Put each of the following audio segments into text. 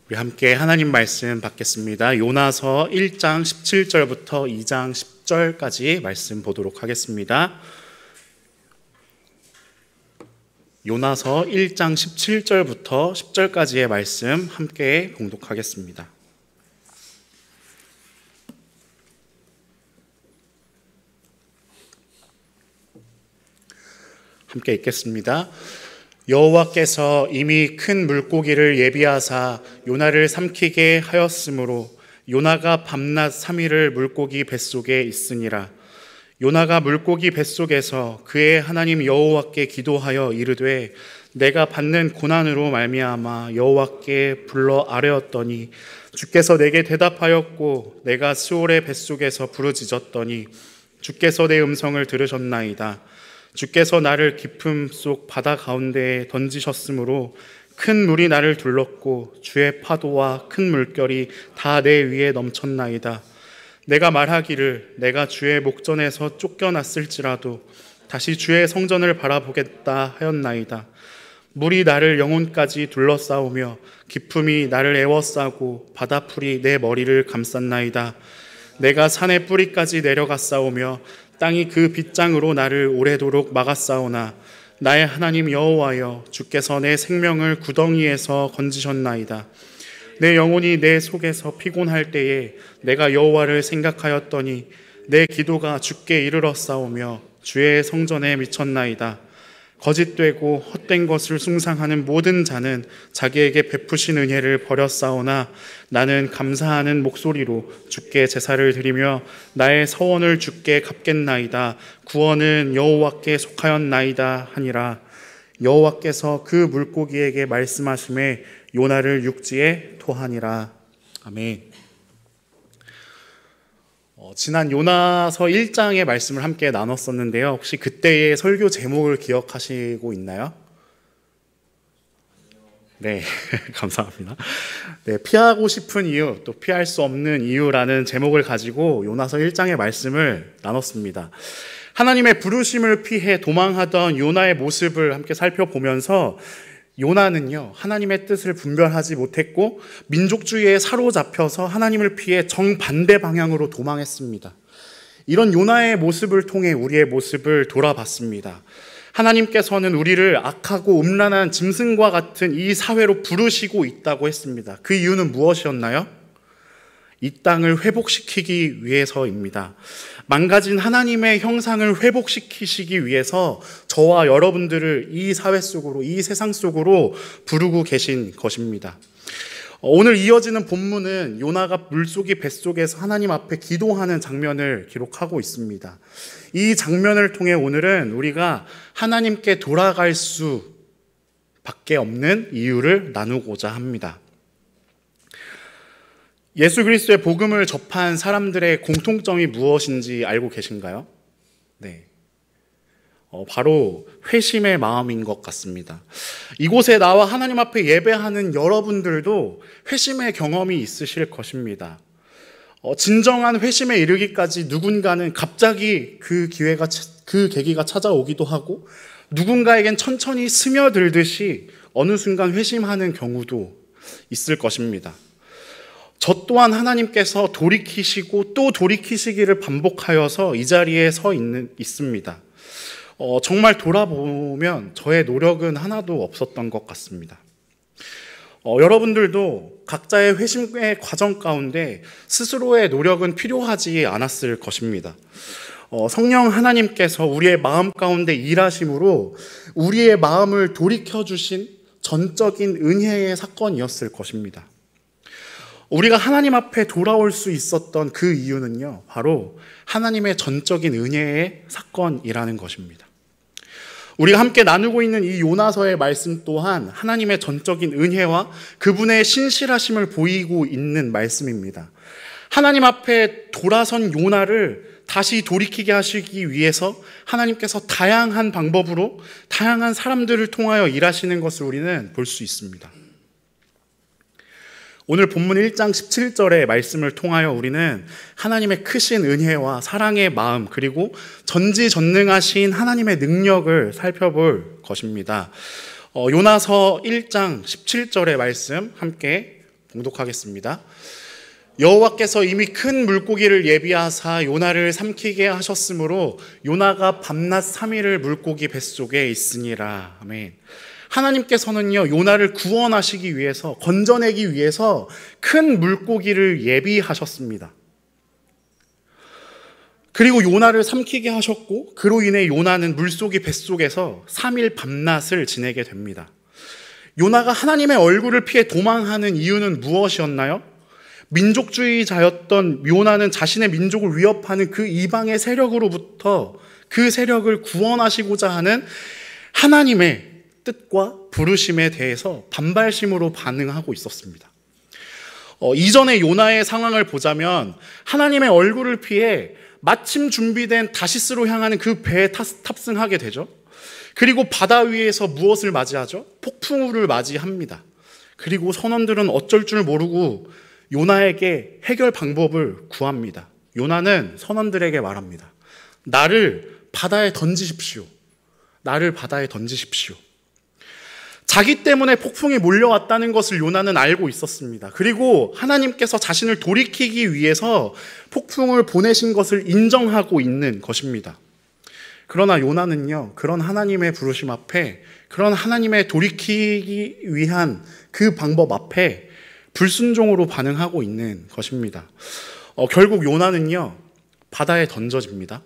우리 함께 하나님 말씀 받겠습니다. 요나서 1장 17절부터 2장 10절까지 말씀 보도록 하겠습니다. 요나서 1장 17절부터 10절까지의 말씀 함께 봉독하겠습니다. 함께 읽겠습니다. 여호와께서 이미 큰 물고기를 예비하사 요나를 삼키게 하였으므로 요나가 밤낮 3일을 물고기 뱃속에 있으니라. 요나가 물고기 뱃속에서 그의 하나님 여호와께 기도하여 이르되 내가 받는 고난으로 말미암아 여호와께 불러 아뢰었더니 주께서 내게 대답하였고 내가 스올의 뱃속에서 부르짖었더니 주께서 내 음성을 들으셨나이다. 주께서 나를 깊음 속 바다 가운데에 던지셨으므로 큰 물이 나를 둘렀고 주의 파도와 큰 물결이 다 내 위에 넘쳤나이다. 내가 말하기를 내가 주의 목전에서 쫓겨났을지라도 다시 주의 성전을 바라보겠다 하였나이다. 물이 나를 영혼까지 둘러싸우며 깊음이 나를 에워싸고 바다풀이 내 머리를 감쌌나이다. 내가 산의 뿌리까지 내려갔사오며 땅이 그 빗장으로 나를 오래도록 막았사오나 나의 하나님 여호와여 주께서 내 생명을 구덩이에서 건지셨나이다. 내 영혼이 내 속에서 피곤할 때에 내가 여호와를 생각하였더니 내 기도가 주께 이르렀사오며 주의 성전에 미쳤나이다. 거짓되고 헛된 것을 숭상하는 모든 자는 자기에게 베푸신 은혜를 버렸사오나 나는 감사하는 목소리로 주께 제사를 드리며 나의 서원을 주께 갚겠나이다. 구원은 여호와께 속하였나이다 하니라. 여호와께서 그 물고기에게 말씀하심에 요나를 육지에 토하니라. 아멘. 지난 요나서 1장의 말씀을 함께 나눴었는데요. 혹시 그때의 설교 제목을 기억하시고 있나요? 네, 감사합니다. 네, 피하고 싶은 이유, 또 피할 수 없는 이유라는 제목을 가지고 요나서 1장의 말씀을 나눴습니다. 하나님의 부르심을 피해 도망하던 요나의 모습을 함께 살펴보면서 요나는요, 하나님의 뜻을 분별하지 못했고 민족주의에 사로잡혀서 하나님을 피해 정반대 방향으로 도망했습니다. 이런 요나의 모습을 통해 우리의 모습을 돌아봤습니다. 하나님께서는 우리를 악하고 음란한 짐승과 같은 이 사회로 부르시고 있다고 했습니다. 그 이유는 무엇이었나요? 이 땅을 회복시키기 위해서입니다. 망가진 하나님의 형상을 회복시키시기 위해서 저와 여러분들을 이 사회 속으로, 이 세상 속으로 부르고 계신 것입니다. 오늘 이어지는 본문은 요나가 물속이 뱃속에서 하나님 앞에 기도하는 장면을 기록하고 있습니다. 이 장면을 통해 오늘은 우리가 하나님께 돌아갈 수밖에 없는 이유를 나누고자 합니다. 예수 그리스도의 복음을 접한 사람들의 공통점이 무엇인지 알고 계신가요? 네. 바로 회심의 마음인 것 같습니다. 이곳에 나와 하나님 앞에 예배하는 여러분들도 회심의 경험이 있으실 것입니다. 진정한 회심에 이르기까지 누군가는 갑자기 그 계기가 찾아오기도 하고 누군가에겐 천천히 스며들듯이 어느 순간 회심하는 경우도 있을 것입니다. 저 또한 하나님께서 돌이키시고 또 돌이키시기를 반복하여서 이 자리에 있습니다. 정말 돌아보면 저의 노력은 하나도 없었던 것 같습니다. 여러분들도 각자의 회심의 과정 가운데 스스로의 노력은 필요하지 않았을 것입니다. 성령 하나님께서 우리의 마음 가운데 일하심으로 우리의 마음을 돌이켜주신 전적인 은혜의 사건이었을 것입니다. 우리가 하나님 앞에 돌아올 수 있었던 그 이유는요, 바로 하나님의 전적인 은혜의 사건이라는 것입니다. 우리가 함께 나누고 있는 이 요나서의 말씀 또한 하나님의 전적인 은혜와 그분의 신실하심을 보이고 있는 말씀입니다. 하나님 앞에 돌아선 요나를 다시 돌이키게 하시기 위해서 하나님께서 다양한 방법으로 다양한 사람들을 통하여 일하시는 것을 우리는 볼 수 있습니다. 오늘 본문 1장 17절의 말씀을 통하여 우리는 하나님의 크신 은혜와 사랑의 마음 그리고 전지전능하신 하나님의 능력을 살펴볼 것입니다. 요나서 1장 17절의 말씀 함께 봉독하겠습니다. 여호와께서 이미 큰 물고기를 예비하사 요나를 삼키게 하셨으므로 요나가 밤낮 3일을 물고기 뱃속에 있으니라. 아멘. 하나님께서는요, 요나를 구원하시기 위해서, 건져내기 위해서 큰 물고기를 예비하셨습니다. 그리고 요나를 삼키게 하셨고, 그로 인해 요나는 물속의 뱃속에서 3일 밤낮을 지내게 됩니다. 요나가 하나님의 얼굴을 피해 도망하는 이유는 무엇이었나요? 민족주의자였던 요나는 자신의 민족을 위협하는 그 이방의 세력으로부터 그 세력을 구원하시고자 하는 하나님의 뜻과 부르심에 대해서 반발심으로 반응하고 있었습니다. 이전의 요나의 상황을 보자면 하나님의 얼굴을 피해 마침 준비된 다시스로 향하는 그 배에 탑승하게 되죠. 그리고 바다 위에서 무엇을 맞이하죠? 폭풍우를 맞이합니다. 그리고 선원들은 어쩔 줄 모르고 요나에게 해결 방법을 구합니다. 요나는 선원들에게 말합니다. 나를 바다에 던지십시오. 나를 바다에 던지십시오. 자기 때문에 폭풍이 몰려왔다는 것을 요나는 알고 있었습니다. 그리고 하나님께서 자신을 돌이키기 위해서 폭풍을 보내신 것을 인정하고 있는 것입니다. 그러나 요나는요, 그런 하나님의 부르심 앞에, 그런 하나님의 돌이키기 위한 그 방법 앞에 불순종으로 반응하고 있는 것입니다. 결국 요나는요, 바다에 던져집니다.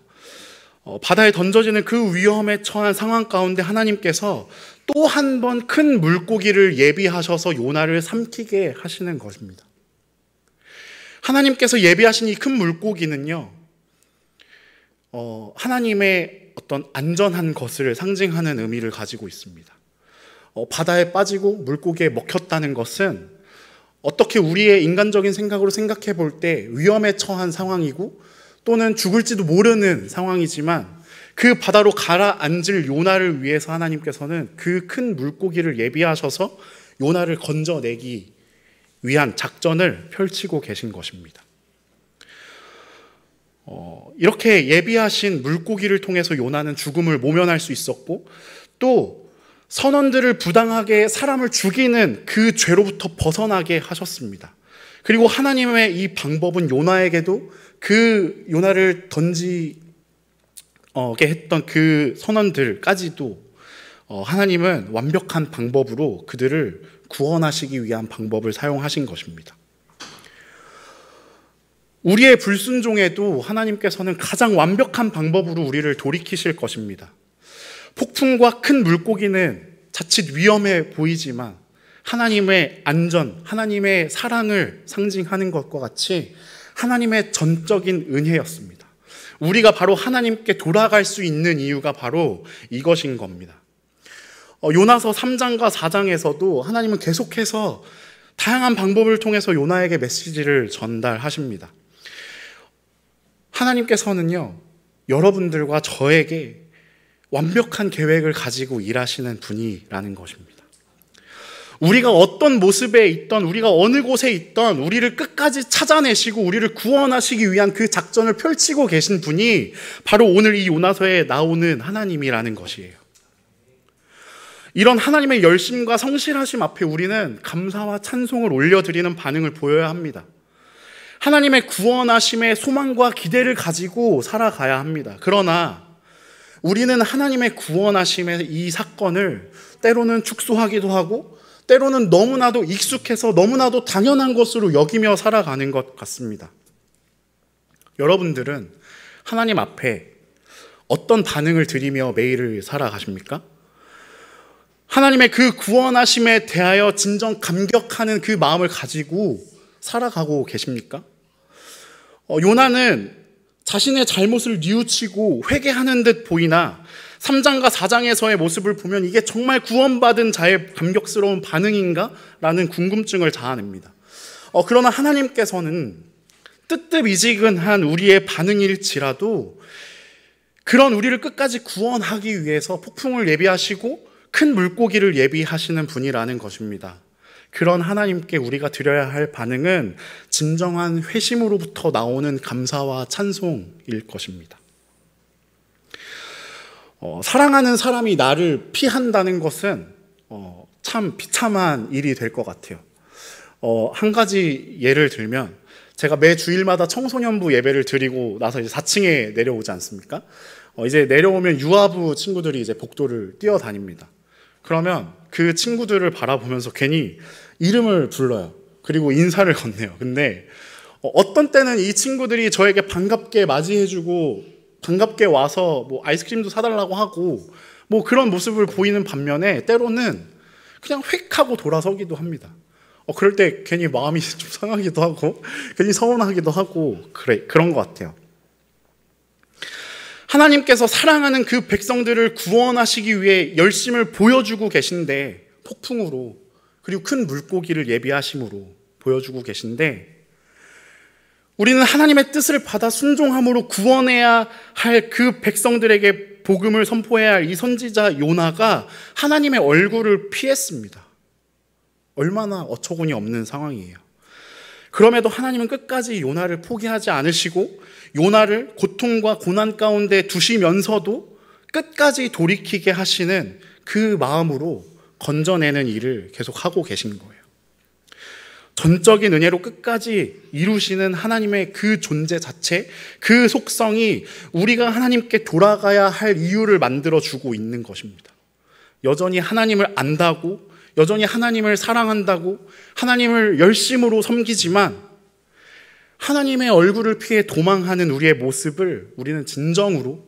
바다에 던져지는 그 위험에 처한 상황 가운데 하나님께서 또 한 번 큰 물고기를 예비하셔서 요나를 삼키게 하시는 것입니다. 하나님께서 예비하신 이 큰 물고기는요, 하나님의 어떤 안전한 것을 상징하는 의미를 가지고 있습니다. 바다에 빠지고 물고기에 먹혔다는 것은 어떻게 우리의 인간적인 생각으로 생각해 볼 때 위험에 처한 상황이고 또는 죽을지도 모르는 상황이지만 그 바다로 가라앉을 요나를 위해서 하나님께서는 그 큰 물고기를 예비하셔서 요나를 건져내기 위한 작전을 펼치고 계신 것입니다. 이렇게 예비하신 물고기를 통해서 요나는 죽음을 모면할 수 있었고 또 선원들을 부당하게 사람을 죽이는 그 죄로부터 벗어나게 하셨습니다. 그리고 하나님의 이 방법은 요나에게도 그 요나를 던지게 했던 그 선원들까지도 하나님은 완벽한 방법으로 그들을 구원하시기 위한 방법을 사용하신 것입니다. 우리의 불순종에도 하나님께서는 가장 완벽한 방법으로 우리를 돌이키실 것입니다. 폭풍과 큰 물고기는 자칫 위험해 보이지만 하나님의 안전, 하나님의 사랑을 상징하는 것과 같이 하나님의 전적인 은혜였습니다. 우리가 바로 하나님께 돌아갈 수 있는 이유가 바로 이것인 겁니다. 요나서 3장과 4장에서도 하나님은 계속해서 다양한 방법을 통해서 요나에게 메시지를 전달하십니다. 하나님께서는요, 여러분들과 저에게 완벽한 계획을 가지고 일하시는 분이라는 것입니다. 우리가 어떤 모습에 있던, 우리가 어느 곳에 있던 우리를 끝까지 찾아내시고 우리를 구원하시기 위한 그 작전을 펼치고 계신 분이 바로 오늘 이 요나서에 나오는 하나님이라는 것이에요. 이런 하나님의 열심과 성실하심 앞에 우리는 감사와 찬송을 올려드리는 반응을 보여야 합니다. 하나님의 구원하심의 소망과 기대를 가지고 살아가야 합니다. 그러나 우리는 하나님의 구원하심의 이 사건을 때로는 축소하기도 하고 때로는 너무나도 익숙해서 너무나도 당연한 것으로 여기며 살아가는 것 같습니다. 여러분들은 하나님 앞에 어떤 반응을 드리며 매일을 살아가십니까? 하나님의 그 구원하심에 대하여 진정 감격하는 그 마음을 가지고 살아가고 계십니까? 요나는 자신의 잘못을 뉘우치고 회개하는 듯 보이나 3장과 4장에서의 모습을 보면 이게 정말 구원받은 자의 감격스러운 반응인가? 라는 궁금증을 자아냅니다. 그러나 하나님께서는 뜨뜻미지근한 우리의 반응일지라도 그런 우리를 끝까지 구원하기 위해서 폭풍을 예비하시고 큰 물고기를 예비하시는 분이라는 것입니다. 그런 하나님께 우리가 드려야 할 반응은 진정한 회심으로부터 나오는 감사와 찬송일 것입니다. 사랑하는 사람이 나를 피한다는 것은 참 비참한 일이 될 것 같아요. 한 가지 예를 들면 제가 매 주일마다 청소년부 예배를 드리고 나서 이제 4층에 내려오지 않습니까? 이제 내려오면 유아부 친구들이 이제 복도를 뛰어다닙니다. 그러면 그 친구들을 바라보면서 괜히 이름을 불러요. 그리고 인사를 건네요. 근데 어떤 때는 이 친구들이 저에게 반갑게 맞이해주고 반갑게 와서 뭐 아이스크림도 사달라고 하고 뭐 그런 모습을 보이는 반면에 때로는 그냥 휙 하고 돌아서기도 합니다. 그럴 때 괜히 마음이 좀 상하기도 하고 괜히 서운하기도 하고 그런 것 같아요. 하나님께서 사랑하는 그 백성들을 구원하시기 위해 열심을 보여주고 계신데 폭풍으로 그리고 큰 물고기를 예비하심으로 보여주고 계신데 우리는 하나님의 뜻을 받아 순종함으로 구원해야 할 그 백성들에게 복음을 선포해야 할 이 선지자 요나가 하나님의 얼굴을 피했습니다. 얼마나 어처구니 없는 상황이에요. 그럼에도 하나님은 끝까지 요나를 포기하지 않으시고 요나를 고통과 고난 가운데 두시면서도 끝까지 돌이키게 하시는 그 마음으로 건져내는 일을 계속하고 계신 거예요. 전적인 은혜로 끝까지 이루시는 하나님의 그 존재 자체, 그 속성이 우리가 하나님께 돌아가야 할 이유를 만들어주고 있는 것입니다. 여전히 하나님을 안다고, 여전히 하나님을 사랑한다고, 하나님을 열심으로 섬기지만 하나님의 얼굴을 피해 도망하는 우리의 모습을 우리는 진정으로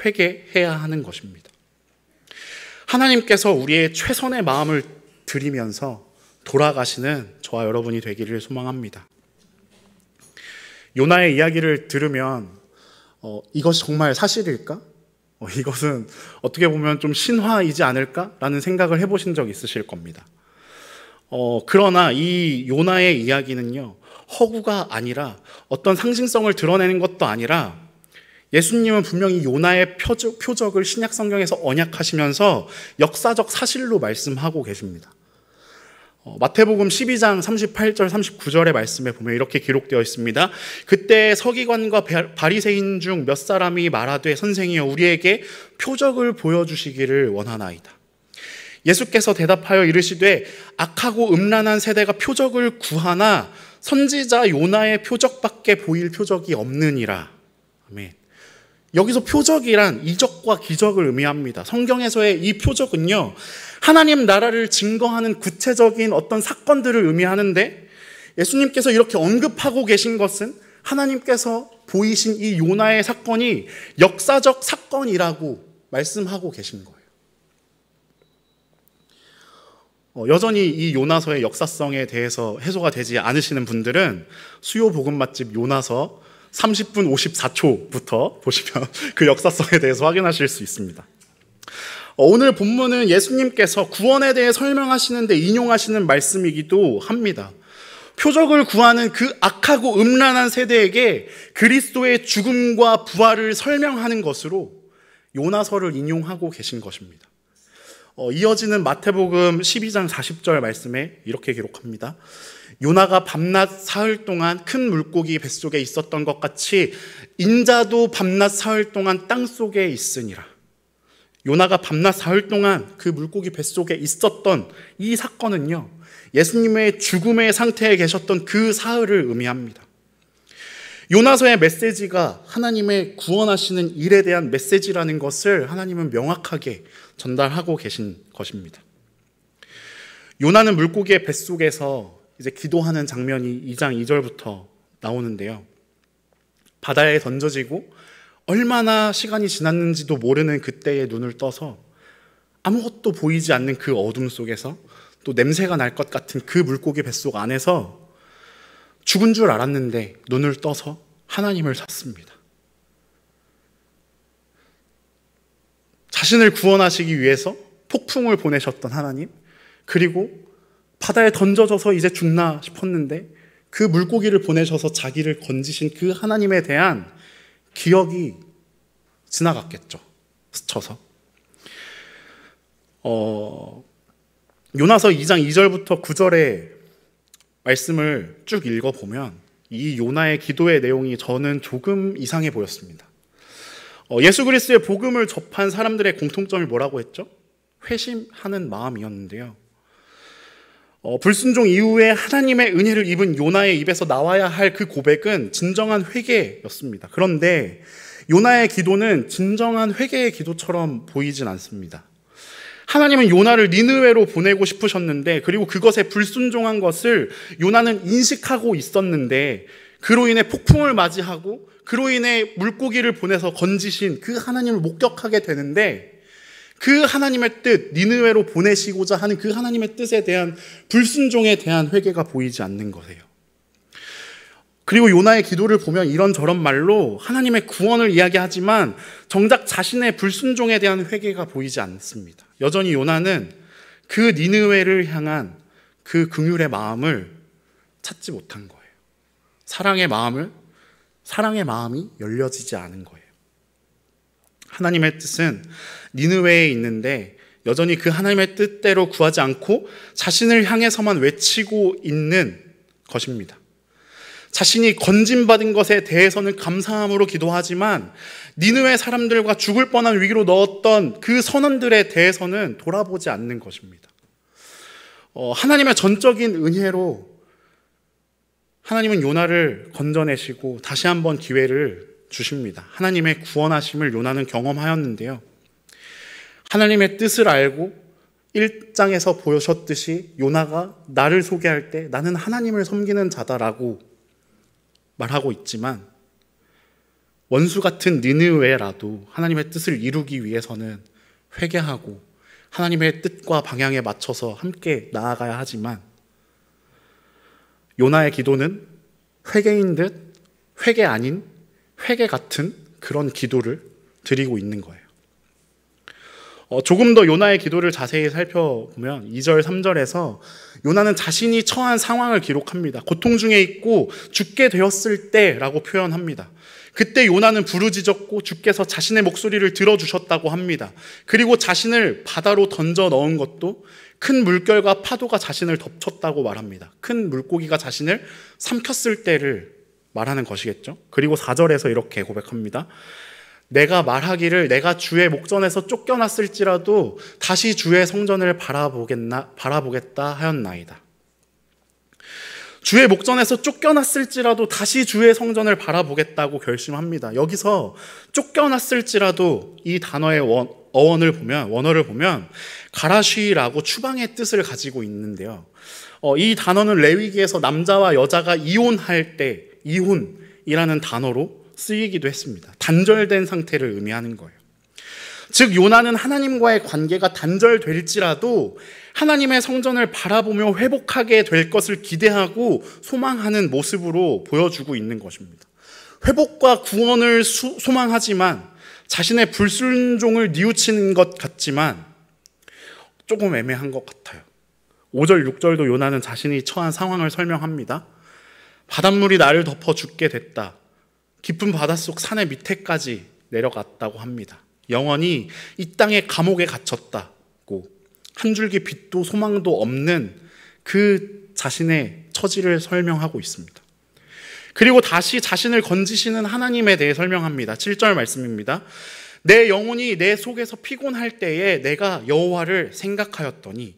회개해야 하는 것입니다. 하나님께서 우리의 최선의 마음을 드리면서 돌아가시는 저와 여러분이 되기를 소망합니다. 요나의 이야기를 들으면 이것이 정말 사실일까? 이것은 어떻게 보면 좀 신화이지 않을까라는 생각을 해보신 적 있으실 겁니다. 그러나 이 요나의 이야기는요, 허구가 아니라 어떤 상징성을 드러내는 것도 아니라 예수님은 분명히 요나의 표적을 신약 성경에서 언약하시면서 역사적 사실로 말씀하고 계십니다. 마태복음 12장 38절 39절의 말씀에 보면 이렇게 기록되어 있습니다. 그때 서기관과 바리새인 중 몇 사람이 말하되 선생이여 우리에게 표적을 보여주시기를 원하나이다. 예수께서 대답하여 이르시되 악하고 음란한 세대가 표적을 구하나 선지자 요나의 표적밖에 보일 표적이 없느니라. 아멘. 여기서 표적이란 이적과 기적을 의미합니다. 성경에서의 이 표적은요, 하나님 나라를 증거하는 구체적인 어떤 사건들을 의미하는데 예수님께서 이렇게 언급하고 계신 것은 하나님께서 보이신 이 요나의 사건이 역사적 사건이라고 말씀하고 계신 거예요. 여전히 이 요나서의 역사성에 대해서 해소가 되지 않으시는 분들은 수요 복음 맛집 요나서 30분 54초부터 보시면 그 역사성에 대해서 확인하실 수 있습니다. 오늘 본문은 예수님께서 구원에 대해 설명하시는데 인용하시는 말씀이기도 합니다. 표적을 구하는 그 악하고 음란한 세대에게 그리스도의 죽음과 부활을 설명하는 것으로 요나서를 인용하고 계신 것입니다. 이어지는 마태복음 12장 40절 말씀에 이렇게 기록합니다. 요나가 밤낮 사흘 동안 큰 물고기 뱃속에 있었던 것 같이 인자도 밤낮 사흘 동안 땅속에 있으니라. 요나가 밤낮 사흘 동안 그 물고기 뱃속에 있었던 이 사건은요, 예수님의 죽음의 상태에 계셨던 그 사흘을 의미합니다. 요나서의 메시지가 하나님의 구원하시는 일에 대한 메시지라는 것을 하나님은 명확하게 전달하고 계신 것입니다. 요나는 물고기의 뱃속에서 이제 기도하는 장면이 2장 2절부터 나오는데요. 바다에 던져지고 얼마나 시간이 지났는지도 모르는 그때의 눈을 떠서 아무것도 보이지 않는 그 어둠 속에서 또 냄새가 날 것 같은 그 물고기 뱃속 안에서 죽은 줄 알았는데 눈을 떠서 하나님을 찾습니다. 자신을 구원하시기 위해서 폭풍을 보내셨던 하나님, 그리고 바다에 던져져서 이제 죽나 싶었는데 그 물고기를 보내셔서 자기를 건지신 그 하나님에 대한 기억이 지나갔겠죠. 스쳐서. 요나서 2장 2절부터 9절의 말씀을 쭉 읽어보면 이 요나의 기도의 내용이 저는 조금 이상해 보였습니다. 예수 그리스도의 복음을 접한 사람들의 공통점이 뭐라고 했죠? 회심하는 마음이었는데요. 불순종 이후에 하나님의 은혜를 입은 요나의 입에서 나와야 할 그 고백은 진정한 회개였습니다. 그런데 요나의 기도는 진정한 회개의 기도처럼 보이진 않습니다. 하나님은 요나를 니느웨로 보내고 싶으셨는데, 그리고 그것에 불순종한 것을 요나는 인식하고 있었는데, 그로 인해 폭풍을 맞이하고 그로 인해 물고기를 보내서 건지신 그 하나님을 목격하게 되는데, 그 하나님의 뜻, 니느웨로 보내시고자 하는 그 하나님의 뜻에 대한 불순종에 대한 회개가 보이지 않는 거예요. 그리고 요나의 기도를 보면 이런저런 말로 하나님의 구원을 이야기하지만 정작 자신의 불순종에 대한 회개가 보이지 않습니다. 여전히 요나는 그 니느웨를 향한 그 긍휼의 마음을 찾지 못한 거예요. 사랑의 마음이 열려지지 않은 거예요. 하나님의 뜻은 니느웨에 있는데 여전히 그 하나님의 뜻대로 구하지 않고 자신을 향해서만 외치고 있는 것입니다. 자신이 건진받은 것에 대해서는 감사함으로 기도하지만 니느웨 사람들과 죽을 뻔한 위기로 넣었던 그 선원들에 대해서는 돌아보지 않는 것입니다. 하나님의 전적인 은혜로 하나님은 요나를 건져내시고 다시 한번 기회를 주십니다. 하나님의 구원하심을 요나는 경험하였는데요. 하나님의 뜻을 알고 1장에서 보셨듯이 요나가 나를 소개할 때 나는 하나님을 섬기는 자다라고 말하고 있지만, 원수 같은 니느웨라도 하나님의 뜻을 이루기 위해서는 회개하고 하나님의 뜻과 방향에 맞춰서 함께 나아가야 하지만, 요나의 기도는 회개인 듯 회개 아닌 회개 같은 그런 기도를 드리고 있는 거예요. 조금 더 요나의 기도를 자세히 살펴보면 2절, 3절에서 요나는 자신이 처한 상황을 기록합니다. 고통 중에 있고 죽게 되었을 때라고 표현합니다. 그때 요나는 부르짖었고 주께서 자신의 목소리를 들어주셨다고 합니다. 그리고 자신을 바다로 던져 넣은 것도 큰 물결과 파도가 자신을 덮쳤다고 말합니다. 큰 물고기가 자신을 삼켰을 때를 말하는 것이겠죠. 그리고 4절에서 이렇게 고백합니다. 내가 말하기를 내가 주의 목전에서 쫓겨났을지라도 다시 주의 성전을 바라보겠다 하였나이다. 주의 목전에서 쫓겨났을지라도 다시 주의 성전을 바라보겠다고 결심합니다. 여기서 쫓겨났을지라도 이 단어의 원어를 보면 가라쉬라고 추방의 뜻을 가지고 있는데요. 이 단어는 레위기에서 남자와 여자가 이혼할 때 이혼이라는 단어로 쓰이기도 했습니다. 단절된 상태를 의미하는 거예요. 즉 요나는 하나님과의 관계가 단절될지라도 하나님의 성전을 바라보며 회복하게 될 것을 기대하고 소망하는 모습으로 보여주고 있는 것입니다. 회복과 구원을 소망하지만 자신의 불순종을 뉘우치는 것 같지만 조금 애매한 것 같아요. 5절, 6절도 요나는 자신이 처한 상황을 설명합니다. 바닷물이 나를 덮어 죽게 됐다. 깊은 바닷속 산의 밑에까지 내려갔다고 합니다. 영원히 이 땅의 감옥에 갇혔다고, 한 줄기 빛도 소망도 없는 그 자신의 처지를 설명하고 있습니다. 그리고 다시 자신을 건지시는 하나님에 대해 설명합니다. 7절 말씀입니다. 내 영혼이 내 속에서 피곤할 때에 내가 여호와를 생각하였더니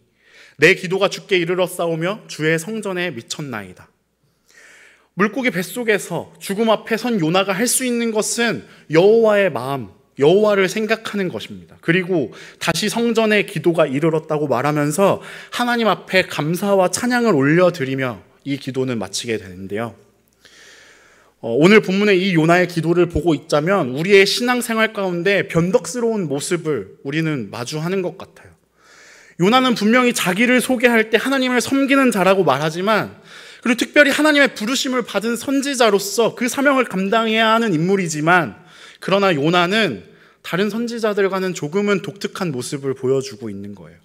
내 기도가 주께 이르렀사오며 주의 성전에 미쳤나이다. 물고기 뱃속에서 죽음 앞에 선 요나가 할 수 있는 것은 여호와의 마음, 여호와를 생각하는 것입니다. 그리고 다시 성전에 기도가 이르렀다고 말하면서 하나님 앞에 감사와 찬양을 올려드리며 이 기도는 마치게 되는데요. 오늘 본문의 이 요나의 기도를 보고 있자면 우리의 신앙생활 가운데 변덕스러운 모습을 우리는 마주하는 것 같아요. 요나는 분명히 자기를 소개할 때 하나님을 섬기는 자라고 말하지만, 그리고 특별히 하나님의 부르심을 받은 선지자로서 그 사명을 감당해야 하는 인물이지만, 그러나 요나는 다른 선지자들과는 조금은 독특한 모습을 보여주고 있는 거예요.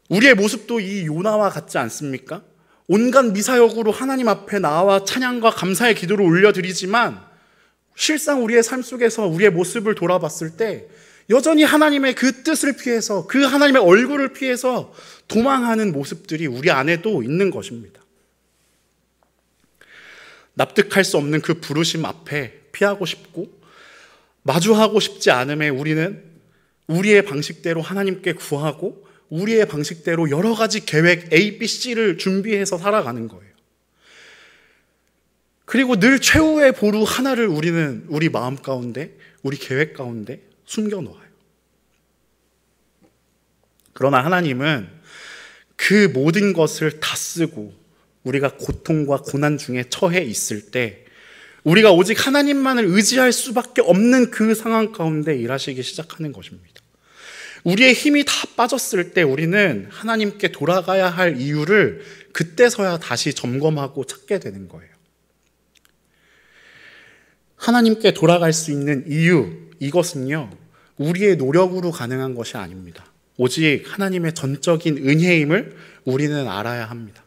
우리의 모습도 이 요나와 같지 않습니까? 온갖 미사역으로 하나님 앞에 나와 찬양과 감사의 기도를 올려드리지만 실상 우리의 삶 속에서 우리의 모습을 돌아봤을 때 여전히 하나님의 그 뜻을 피해서, 그 하나님의 얼굴을 피해서 도망하는 모습들이 우리 안에도 있는 것입니다. 납득할 수 없는 그 부르심 앞에 피하고 싶고 마주하고 싶지 않음에 우리는 우리의 방식대로 하나님께 구하고 우리의 방식대로 여러 가지 계획 A, B, C를 준비해서 살아가는 거예요. 그리고 늘 최후의 보루 하나를 우리는 우리 마음 가운데, 우리 계획 가운데 숨겨놓아요. 그러나 하나님은 그 모든 것을 다 쓰고 우리가 고통과 고난 중에 처해 있을 때 우리가 오직 하나님만을 의지할 수밖에 없는 그 상황 가운데 일하시기 시작하는 것입니다. 우리의 힘이 다 빠졌을 때 우리는 하나님께 돌아가야 할 이유를 그때서야 다시 점검하고 찾게 되는 거예요. 하나님께 돌아갈 수 있는 이유, 이것은요, 우리의 노력으로 가능한 것이 아닙니다. 오직 하나님의 전적인 은혜임을 우리는 알아야 합니다.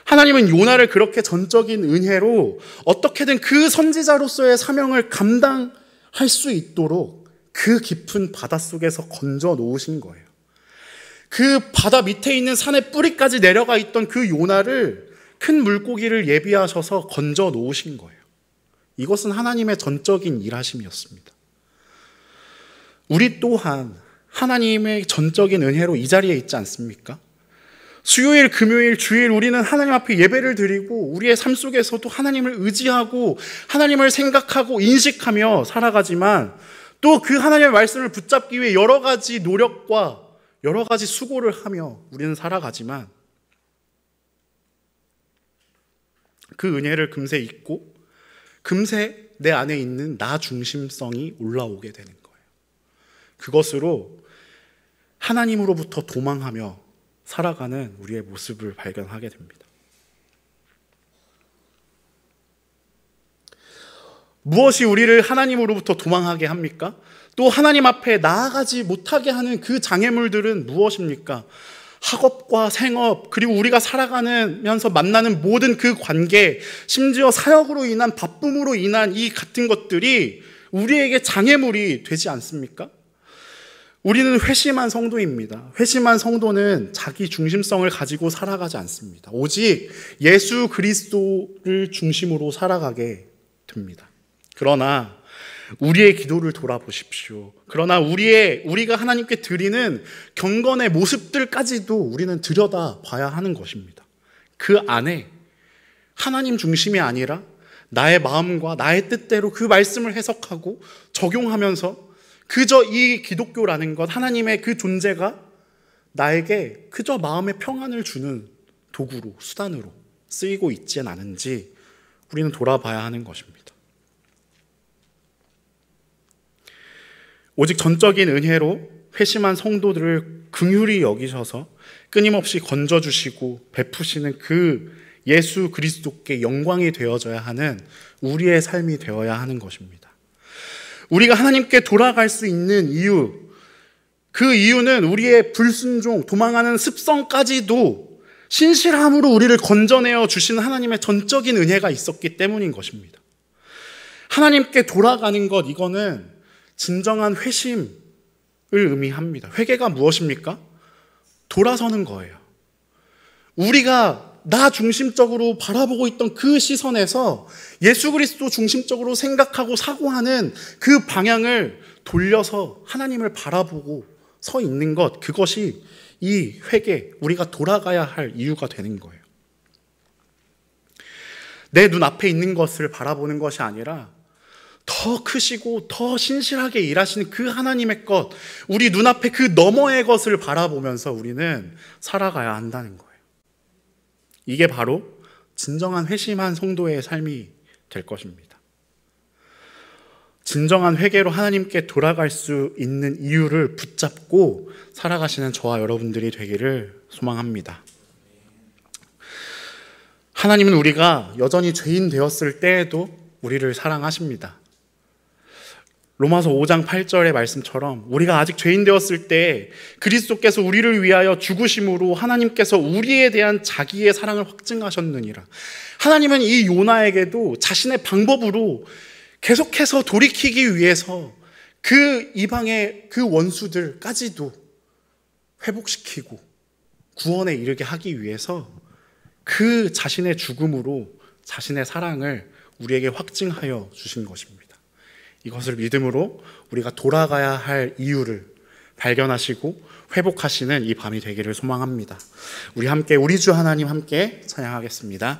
하나님은 요나를 그렇게 전적인 은혜로 어떻게든 그 선지자로서의 사명을 감당할 수 있도록 그 깊은 바닷속에서 건져 놓으신 거예요. 그 바다 밑에 있는 산의 뿌리까지 내려가 있던 그 요나를 큰 물고기를 예비하셔서 건져 놓으신 거예요. 이것은 하나님의 전적인 일하심이었습니다. 우리 또한 하나님의 전적인 은혜로 이 자리에 있지 않습니까? 수요일, 금요일, 주일 우리는 하나님 앞에 예배를 드리고 우리의 삶 속에서도 하나님을 의지하고 하나님을 생각하고 인식하며 살아가지만 또 그 하나님의 말씀을 붙잡기 위해 여러 가지 노력과 여러 가지 수고를 하며 우리는 살아가지만 그 은혜를 금세 잊고 금세 내 안에 있는 나 중심성이 올라오게 되는 거예요. 그것으로 하나님으로부터 도망하며 살아가는 우리의 모습을 발견하게 됩니다. 무엇이 우리를 하나님으로부터 도망하게 합니까? 또 하나님 앞에 나아가지 못하게 하는 그 장애물들은 무엇입니까? 학업과 생업, 그리고 우리가 살아가면서 만나는 모든 그 관계, 심지어 사역으로 인한 바쁨으로 인한 이 같은 것들이 우리에게 장애물이 되지 않습니까? 우리는 회심한 성도입니다. 회심한 성도는 자기 중심성을 가지고 살아가지 않습니다. 오직 예수 그리스도를 중심으로 살아가게 됩니다. 그러나 우리의 기도를 돌아보십시오. 그러나 우리가 하나님께 드리는 경건의 모습들까지도 우리는 들여다봐야 하는 것입니다. 그 안에 하나님 중심이 아니라 나의 마음과 나의 뜻대로 그 말씀을 해석하고 적용하면서 그저 이 기독교라는 것, 하나님의 그 존재가 나에게 그저 마음의 평안을 주는 도구로, 수단으로 쓰이고 있지 않은지 우리는 돌아봐야 하는 것입니다. 오직 전적인 은혜로 회심한 성도들을 긍휼히 여기셔서 끊임없이 건져주시고 베푸시는 그 예수 그리스도께 영광이 되어져야 하는 우리의 삶이 되어야 하는 것입니다. 우리가 하나님께 돌아갈 수 있는 이유, 그 이유는 우리의 불순종, 도망하는 습성까지도 신실함으로 우리를 건져내어 주시는 하나님의 전적인 은혜가 있었기 때문인 것입니다. 하나님께 돌아가는 것, 이거는 진정한 회심을 의미합니다. 회개가 무엇입니까? 돌아서는 거예요. 우리가 나 중심적으로 바라보고 있던 그 시선에서 예수 그리스도 중심적으로 생각하고 사고하는 그 방향을 돌려서 하나님을 바라보고 서 있는 것, 그것이 이 회개, 우리가 돌아가야 할 이유가 되는 거예요. 내 눈앞에 있는 것을 바라보는 것이 아니라 더 크시고 더 신실하게 일하시는 그 하나님의 것, 우리 눈앞에 그 너머의 것을 바라보면서 우리는 살아가야 한다는 거예요. 이게 바로 진정한 회심한 성도의 삶이 될 것입니다. 진정한 회개로 하나님께 돌아갈 수 있는 이유를 붙잡고 살아가시는 저와 여러분들이 되기를 소망합니다. 하나님은 우리가 여전히 죄인 되었을 때에도 우리를 사랑하십니다. 로마서 5장 8절의 말씀처럼 우리가 아직 죄인 되었을 때 그리스도께서 우리를 위하여 죽으심으로 하나님께서 우리에 대한 자기의 사랑을 확증하셨느니라. 하나님은 이 요나에게도 자신의 방법으로 계속해서 돌이키기 위해서 그 이방의 그 원수들까지도 회복시키고 구원에 이르게 하기 위해서 그 자신의 죽음으로 자신의 사랑을 우리에게 확증하여 주신 것입니다. 이것을 믿음으로 우리가 돌아가야 할 이유를 발견하시고 회복하시는 이 밤이 되기를 소망합니다. 우리 함께 우리 주 하나님 함께 찬양하겠습니다.